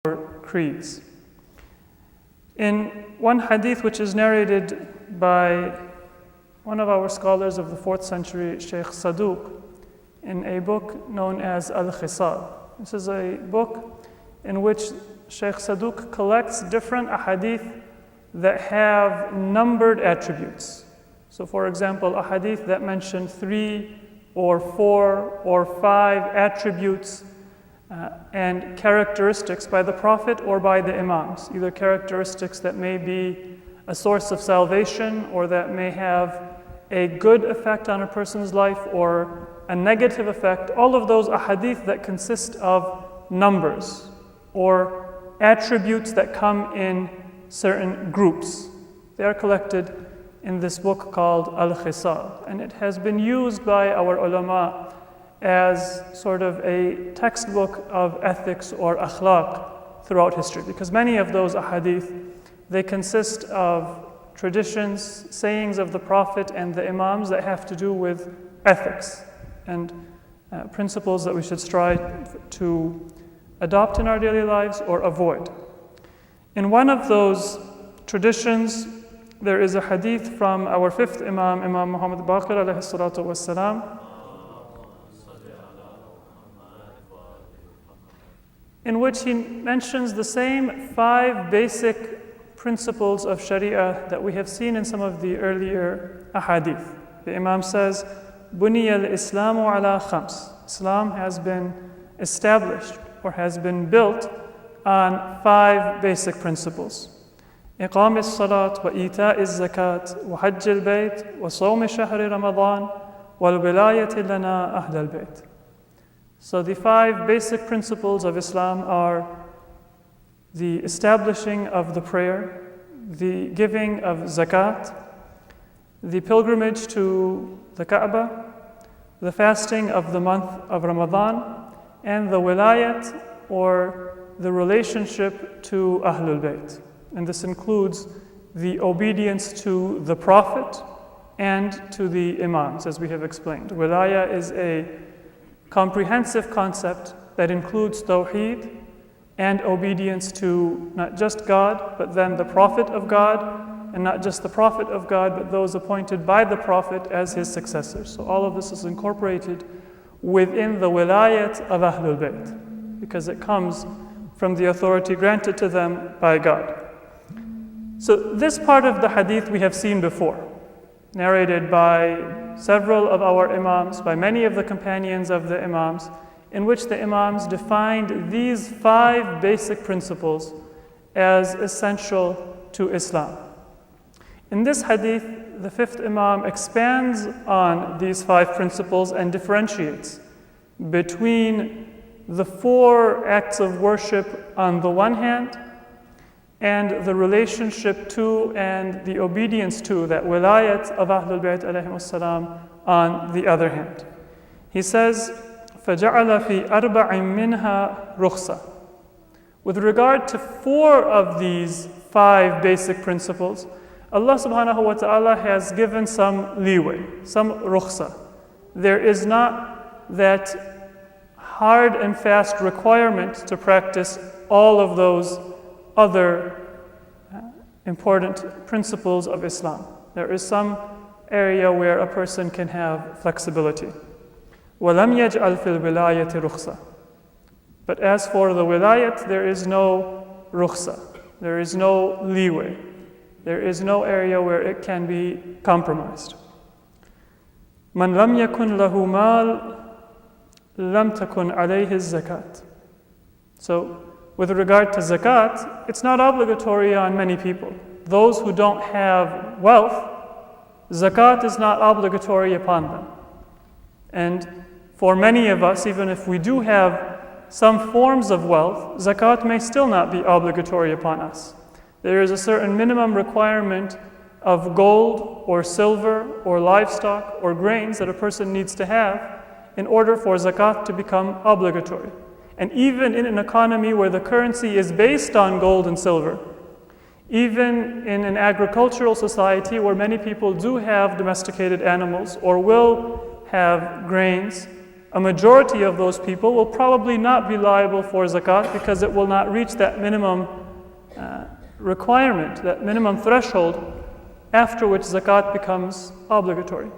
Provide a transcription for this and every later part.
creeds. In one hadith which is narrated by one of our scholars of the 4th century, Sheikh Saduq, in a book known as Al-Khisal. This is a book in which Sheikh Saduq collects different ahadith that have numbered attributes. So for example, a hadith that mentioned 3 or 4 or 5 attributes and characteristics by the Prophet or by the Imams, either characteristics that may be a source of salvation or that may have a good effect on a person's life or a negative effect. All of those ahadith that consist of numbers or attributes that come in certain groups. They are collected in this book called Al-Khisal, and it has been used by our ulama as sort of a textbook of ethics or akhlaq throughout history, because many of those ahadith, they consist of traditions, sayings of the Prophet and the Imams that have to do with ethics and principles that we should strive to adopt in our daily lives or avoid. In one of those traditions, there is a hadith from our 5th Imam, Imam Muhammad Baqir alayhi salatu wassalam, in which he mentions the same 5 basic principles of Sharia that we have seen in some of the earlier ahadith. The Imam says, Buniya al-Islamu ala khams. Islam has been established or has been built on 5 basic principles. إقام الصلاة وإيتاء الزكاة وحج البيت وصوم شهر رمضان والولاية لنا أهل البيت. So the 5 basic principles of Islam are the establishing of the prayer, the giving of zakat, the pilgrimage to the Kaaba, the fasting of the month of Ramadan, and the wilayat or the relationship to Ahlul Bayt. And this includes the obedience to the Prophet and to the Imams, as we have explained. Wilaya is a comprehensive concept that includes tawheed and obedience to not just God, but then the Prophet of God, and not just the Prophet of God, but those appointed by the Prophet as his successors. So all of this is incorporated within the wilayat of Ahlul Bayt, because it comes from the authority granted to them by God. So this part of the hadith we have seen before, narrated by several of our Imams, by many of the companions of the Imams, in which the Imams defined these 5 basic principles as essential to Islam. In this hadith, the 5th Imam expands on these 5 principles and differentiates between the 4 acts of worship on the one hand and the relationship to and the obedience to that wilayat of Ahlul Bayt alayhim salam on the other hand. He says, فَجَعَلَ فِي أَرْبَعٍ مِّنْهَا رُخْصَةً. With regard to 4 of these 5 basic principles, Allah subhanahu wa ta'ala has given some leeway, some rukhsa. There is not that hard and fast requirement to practice all of those other important principles of Islam. There is some area where a person can have flexibility. وَلَمْ يَجْعَلْ فِي الْوِلَايَةِ رُخْصَةً. But as for the wilayat, there is no rukhsa. There is no leeway. There is no area where it can be compromised. مَنْ لَمْ يَكُنْ لَهُ مَالٍ لَمْ تَكُنْ عَلَيْهِ الزَّكَاةِ. So, with regard to zakat, it's not obligatory on many people. Those who don't have wealth, zakat is not obligatory upon them. And for many of us, even if we do have some forms of wealth, zakat may still not be obligatory upon us. There is a certain minimum requirement of gold or silver or livestock or grains that a person needs to have in order for zakat to become obligatory. And even in an economy where the currency is based on gold and silver, even in an agricultural society where many people do have domesticated animals or will have grains, a majority of those people will probably not be liable for zakat because it will not reach that minimum requirement, that minimum threshold, after which zakat becomes obligatory.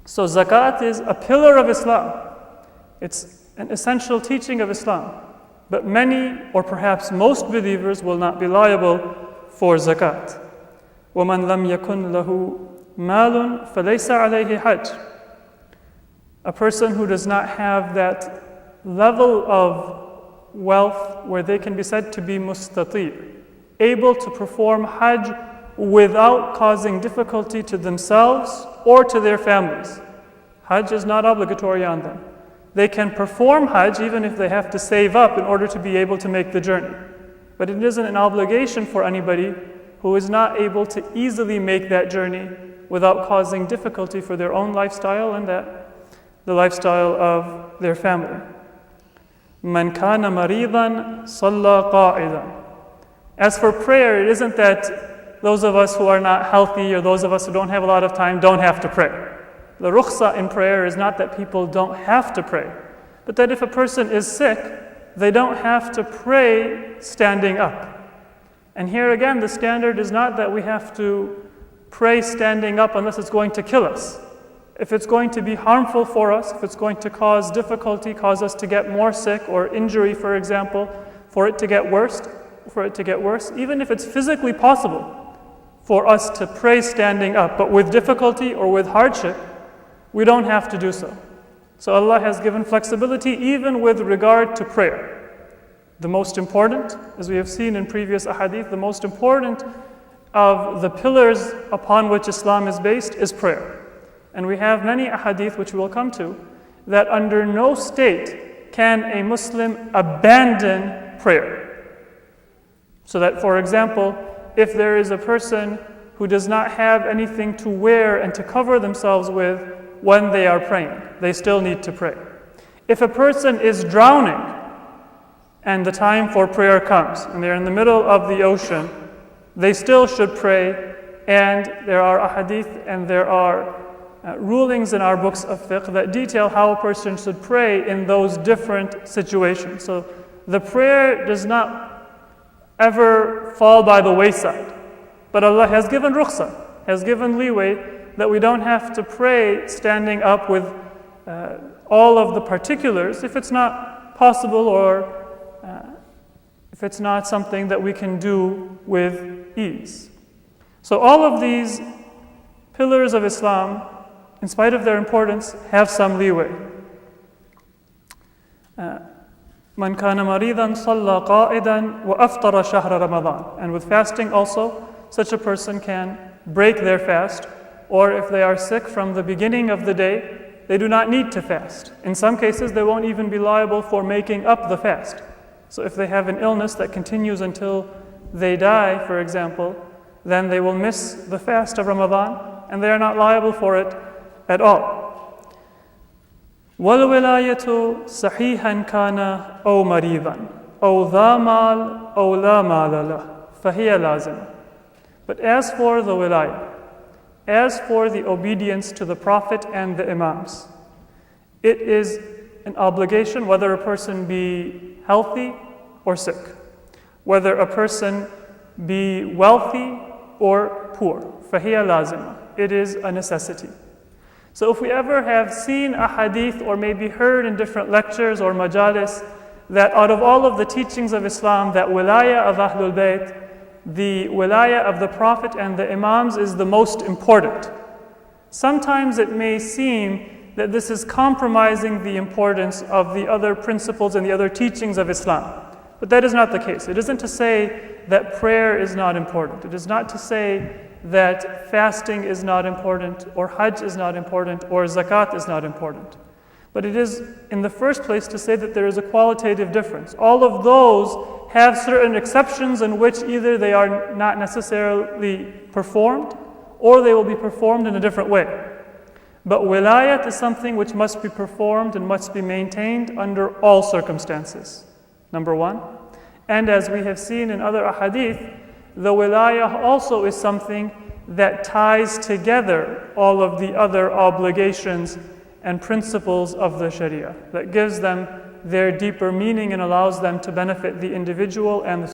So zakat is a pillar of Islam. It's an essential teaching of Islam. But many, or perhaps most believers will not be liable for zakat. وَمَنْ لَمْ يَكُنْ لَهُ مَالٌ فَلَيْسَ عَلَيْهِ حَجٌّ. A person who does not have that level of wealth where they can be said to be mustati', able to perform hajj without causing difficulty to themselves or to their families. Hajj is not obligatory on them. They can perform hajj even if they have to save up in order to be able to make the journey. But it isn't an obligation for anybody who is not able to easily make that journey without causing difficulty for their own lifestyle and the lifestyle of their family. مَنْ كَانَ مَرِيضًا صَلَّى قَاعِدًا. As for prayer, it isn't that those of us who are not healthy or those of us who don't have a lot of time don't have to pray. The rukhsa in prayer is not that people don't have to pray, but that if a person is sick, they don't have to pray standing up. And here again, the standard is not that we have to pray standing up unless it's going to kill us. If it's going to be harmful for us, if it's going to cause difficulty, cause us to get more sick or injury, for example, for it to get worse, even if it's physically possible for us to pray standing up, but with difficulty or with hardship, we don't have to do so. So Allah has given flexibility even with regard to prayer. The most important, as we have seen in previous ahadith, the most important of the pillars upon which Islam is based is prayer. And we have many ahadith which we will come to, that under no state can a Muslim abandon prayer. So that, for example, if there is a person who does not have anything to wear and to cover themselves with when they are praying, they still need to pray. If a person is drowning and the time for prayer comes and they're in the middle of the ocean, they still should pray. And there are ahadith and there are rulings in our books of fiqh that detail how a person should pray in those different situations. So the prayer does not ever fall by the wayside. But Allah has given rukhsa, has given leeway that we don't have to pray standing up with all of the particulars if it's not possible or if it's not something that we can do with ease. So all of these pillars of Islam, in spite of their importance, have some leeway. مَنْ كَانَ مَرِيضًا صَلَّى قَائِدًا وَأَفْطَرَ شَهْرَ رَمَضَانَ. And with fasting also, such a person can break their fast, or if they are sick from the beginning of the day, they do not need to fast. In some cases, they won't even be liable for making up the fast. So if they have an illness that continues until they die, for example, then they will miss the fast of Ramadan, and they are not liable for it at all. وَالْوِلَايَةُ صَحِيحًا كَانَ أَوْ مَرِيضًا أَوْ ذَا مَالٍ أَوْ لَا مَالَ لَهُ فَهِيَ لَازِمَةٌ. But as for the wilayah, as for the obedience to the Prophet and the Imams, it is an obligation whether a person be healthy or sick, whether a person be wealthy or poor. فَهِيَ لَازِمَةٌ. It is a necessity. So if we ever have seen a hadith or maybe heard in different lectures or majalis that out of all of the teachings of Islam, that wilayah of Ahlul Bayt, the wilayah of the Prophet and the Imams is the most important, sometimes it may seem that this is compromising the importance of the other principles and the other teachings of Islam. But that is not the case. It isn't to say that prayer is not important. It is not to say that fasting is not important, or hajj is not important, or zakat is not important. But it is, in the first place, to say that there is a qualitative difference. All of those have certain exceptions in which either they are not necessarily performed, or they will be performed in a different way. But wilayat is something which must be performed and must be maintained under all circumstances, number one. And as we have seen in other ahadith, the wilayah also is something that ties together all of the other obligations and principles of the Sharia that gives them their deeper meaning and allows them to benefit the individual and the